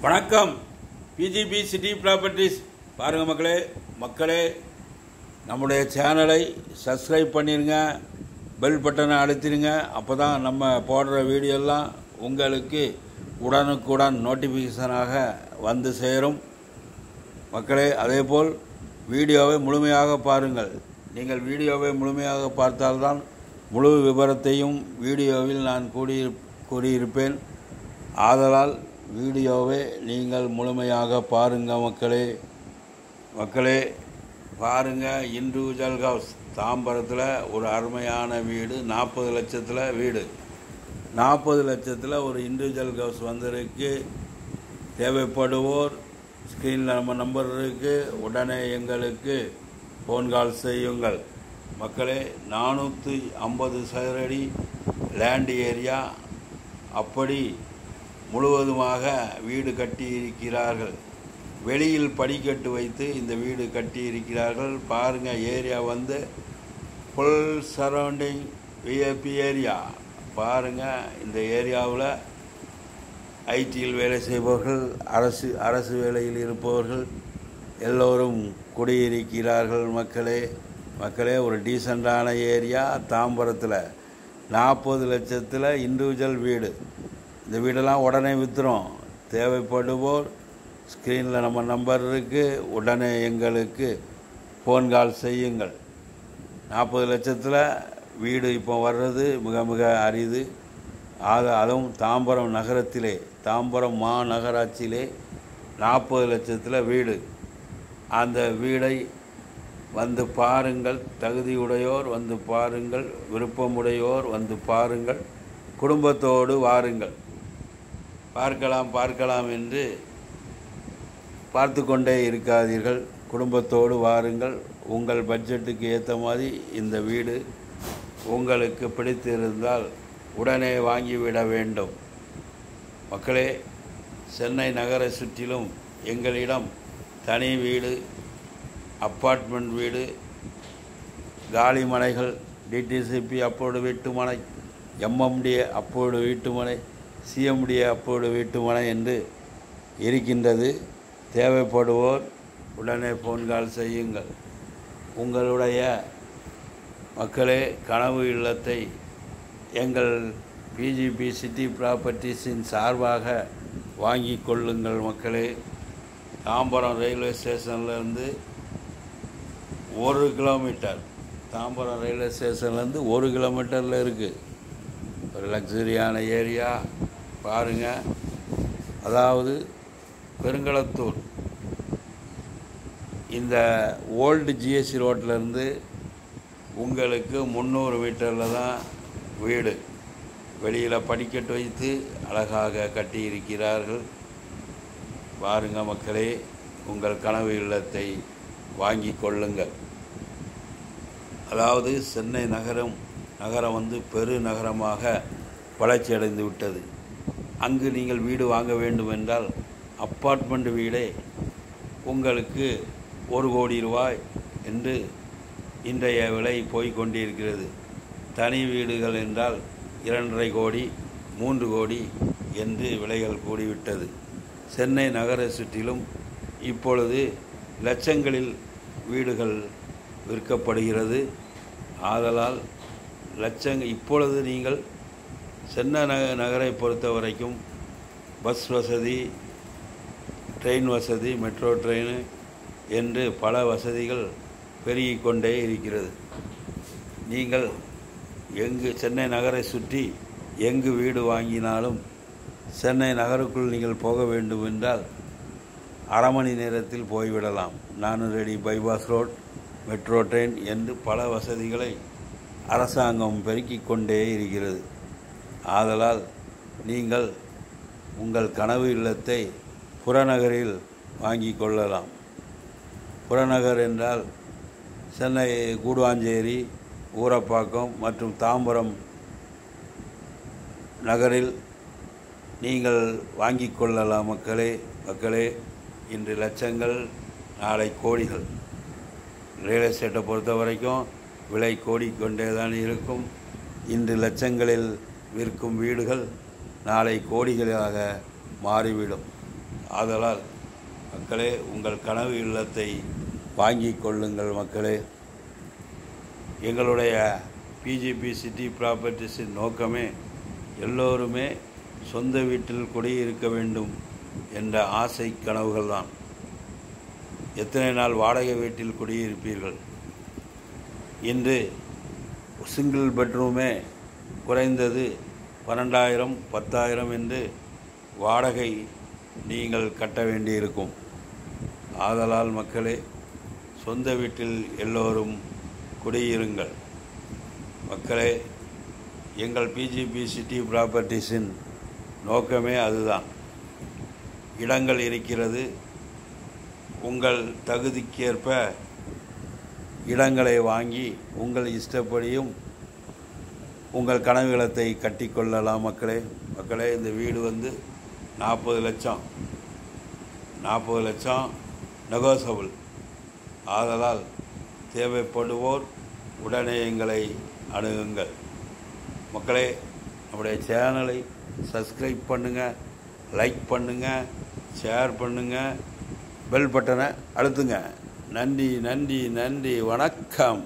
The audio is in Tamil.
வணக்கம். பிஜிபி சிட்டி ப்ராப்பர்ட்டிஸ் பாருங்கள் மக்களே, நம்முடைய சேனலை சப்ஸ்கிரைப் பண்ணிடுங்க, பெல் பட்டனை அழுத்திடுங்க. அப்போ தான் நம்ம போடுற வீடியோலாம் உங்களுக்கு உடனுக்குடன் நோட்டிஃபிகேஷனாக வந்து சேரும் மக்களே. அதேபோல் வீடியோவை முழுமையாக பாருங்கள். நீங்கள் வீடியோவை முழுமையாக பார்த்தால்தான் முழு விவரத்தையும் வீடியோவில் நான் கூறியிருப்பேன். ஆதலால் வீடியோவை நீங்கள் முழுமையாக பாருங்கள் மக்களே. பாருங்கள், இண்டிவிஜுவல் ஹவுஸ் தாம்பரத்தில் ஒரு அருமையான வீடு. 40 லட்சத்தில் வீடு. 40 லட்சத்தில் ஒரு இண்டிவிஜுவல் ஹவுஸ் வந்திருக்கு. தேவைப்படுவோர் ஸ்க்ரீனில் நம்ம நம்பர் இருக்குது, உடனே எங்களுக்கு ஃபோன் கால் செய்யுங்கள் மக்களே. 450 சதுரடி லேண்ட் ஏரியா, அப்படி முழுவதுமாக வீடு கட்டியிருக்கிறார்கள். வெளியில் படிக்கட்டு வைத்து இந்த வீடு கட்டியிருக்கிறார்கள். பாருங்கள், ஏரியா வந்து ஃபுல் சரௌண்டிங் விஐபி ஏரியா. பாருங்கள், இந்த ஏரியாவில் ஐடியில் வேலை செய்பவர்கள், அரசு வேலையில் இருப்பவர்கள் எல்லோரும் குடியிருக்கிறார்கள் மக்களே. ஒரு டீசெண்டான ஏரியா தாம்பரத்தில். 40 லட்சத்தில் இண்டிவிஜுவல் வீடு. இந்த வீடெல்லாம் உடனே விற்றுரும். தேவைப்படுவோர் ஸ்க்ரீனில் நம்ம நம்பர் இருக்குது, உடனே எங்களுக்கு ஃபோன் கால் செய்யுங்கள். 40 லட்சத்தில் வீடு இப்போ வர்றது மிக மிக அரிது. அதுவும் தாம்பரம் நகரத்திலே, தாம்பரம் மாநகராட்சியிலே 40 லட்சத்தில் வீடு. அந்த வீடை வந்து பாருங்கள். தகுதியுடையோர் வந்து பாருங்கள், விருப்பமுடையோர் வந்து பாருங்கள், குடும்பத்தோடு வாருங்கள். பார்க்கலாம் என்று பார்த்து கொண்டே இருக்காதீர்கள், குடும்பத்தோடு வாருங்கள். உங்கள் பட்ஜெட்டுக்கு ஏற்ற மாதிரி இந்த வீடு உங்களுக்கு பிடித்திருந்தால் உடனே வாங்கிவிட வேண்டும் மக்களே. சென்னை நகரை சுற்றிலும் எங்களிடம் தனி வீடு, அப்பார்ட்மெண்ட் வீடு, காலி மனைகள், டிடிசிபி அப்போது வீட்டுமனை, எம்எம்டிஏ அப்போது வீட்டுமனை, சிஎம்டிஏ அப்போது வீட்டுமனை என்று இருக்கின்றது. தேவைப்படுவோர் உடனே ஃபோன் கால் செய்யுங்கள். உங்களுடைய மக்களே கனவு இல்லத்தை எங்கள் பிஜிபி சிட்டி ப்ராப்பர்ட்டிஸின் சார்பாக வாங்கி கொள்ளுங்கள் மக்களே. தாம்பரம் ரயில்வே ஸ்டேஷன்லேருந்து 1 கிலோமீட்டர், தாம்பரம் ரயில்வே ஸ்டேஷன்லேருந்து 1 கிலோமீட்டரில் இருக்குது. ஒரு லக்ஸரியான ஏரியா பாருங்கள். அதாவது பெருங்களத்தூர், இந்த ஓல்டு ஜிஎஸ்சி ரோட்டிலேருந்து உங்களுக்கு 300 மீட்டரில் தான் வீடு. வெளியில் படிக்கட்டு வைத்து அழகாக கட்டியிருக்கிறார்கள். பாருங்கள் மக்களே, உங்கள் கனவு இல்லத்தை வாங்கி கொள்ளுங்கள். அதாவது சென்னை நகரம் வந்து பெருநகரமாக வளர்ச்சி அடைந்து விட்டது. அங்கு நீங்கள் வீடு வாங்க வேண்டும் என்றால் அப்பார்ட்மெண்ட் வீடே உங்களுக்கு 1 கோடி ரூபாய் என்று இன்றைய விலை போய்கொண்டிருக்கிறது. தனி வீடுகள் என்றால் 2.5 கோடி 3 கோடி என்று விலைகள் கூடிவிட்டது. சென்னை நகரை சுற்றிலும் இப்பொழுது லட்சங்களில் வீடுகள் விற்கப்படுகிறது. ஆதலால் இப்பொழுது நீங்கள் சென்னை நகரை பொறுத்த வரைக்கும் பஸ் வசதி, ட்ரெயின் வசதி, மெட்ரோ ட்ரெயின் என்று பல வசதிகள் பெருகிக்கொண்டே இருக்கிறது. நீங்கள் சென்னை நகரை சுற்றி எங்கு வீடு வாங்கினாலும் சென்னை நகருக்குள் நீங்கள் போக வேண்டும் என்றால் அரை மணி நேரத்தில் போய்விடலாம். 4 அடி பைபாஸ் ரோட், மெட்ரோ ட்ரெயின் என்று பல வசதிகளை அரசாங்கம் பெருக்கிக் கொண்டே இருக்கிறது. ஆதலால் நீங்கள் உங்கள் கனவு இல்லத்தை புறநகரில் வாங்கி கொள்ளலாம். புறநகர் என்றால் சென்னை கூடுவாஞ்சேரி, ஊரப்பாக்கம் மற்றும் தாம்பரம் நகரில் நீங்கள் வாங்கி கொள்ளலாம் மக்களே. இன்று லட்சங்கள், நாளை கோடிகள். ரியல் எஸ்டேட்டை பொறுத்த வரைக்கும் விலை கோடிக்கொண்டே தான் இருக்கும். இன்று லட்சங்களில் விற்கும் வீடுகள் நாளை கோடிகளாக மாறிவிடும். ஆதலால் மக்களே, உங்கள் கனவு இல்லத்தை வாங்கிக் கொள்ளுங்கள் மக்களே. எங்களுடைய பிஜிபி சிட்டி ப்ராப்பர்ட்டிஸின் நோக்கமே எல்லோருமே சொந்த வீட்டில் குடியிருக்க வேண்டும் என்ற ஆசை கனவுகள் தான். எத்தனை நாள் வாடகை வீட்டில் குடியிருப்பீர்கள்? இன்று சிங்கிள் பெட்ரூமே குறைந்தது 12,000 10,000 என்று வாடகை நீங்கள் கட்ட வேண்டியிருக்கும். ஆதலால் மக்களே, சொந்த வீட்டில் எல்லோரும் குடியிருங்கள் மக்களே. எங்கள் பிஜிபி சிட்டி ப்ராப்பர்ட்டிஸின் நோக்கமே அதுதான். இடங்கள் இருக்கிறது. உங்கள் தகுதிக்கேற்ப இடங்களை வாங்கி உங்கள் இஷ்டப்படியும் உங்கள் கனவு இல்லத்தை கட்டிக்கொள்ளலாம் மக்களே. மக்களே, இந்த வீடு 40 லட்சம் நெகோசபிள். ஆதலால் தேவைப்படுவோர் உடனே எங்களை அணுகுங்கள் மக்களே. நம்முடைய சேனலை சப்ஸ்கிரைப் பண்ணுங்கள், லைக் பண்ணுங்கள், ஷேர் பண்ணுங்கள், பெல் பட்டனை அழுத்துங்க. நன்றி, நன்றி, நன்றி. வணக்கம்.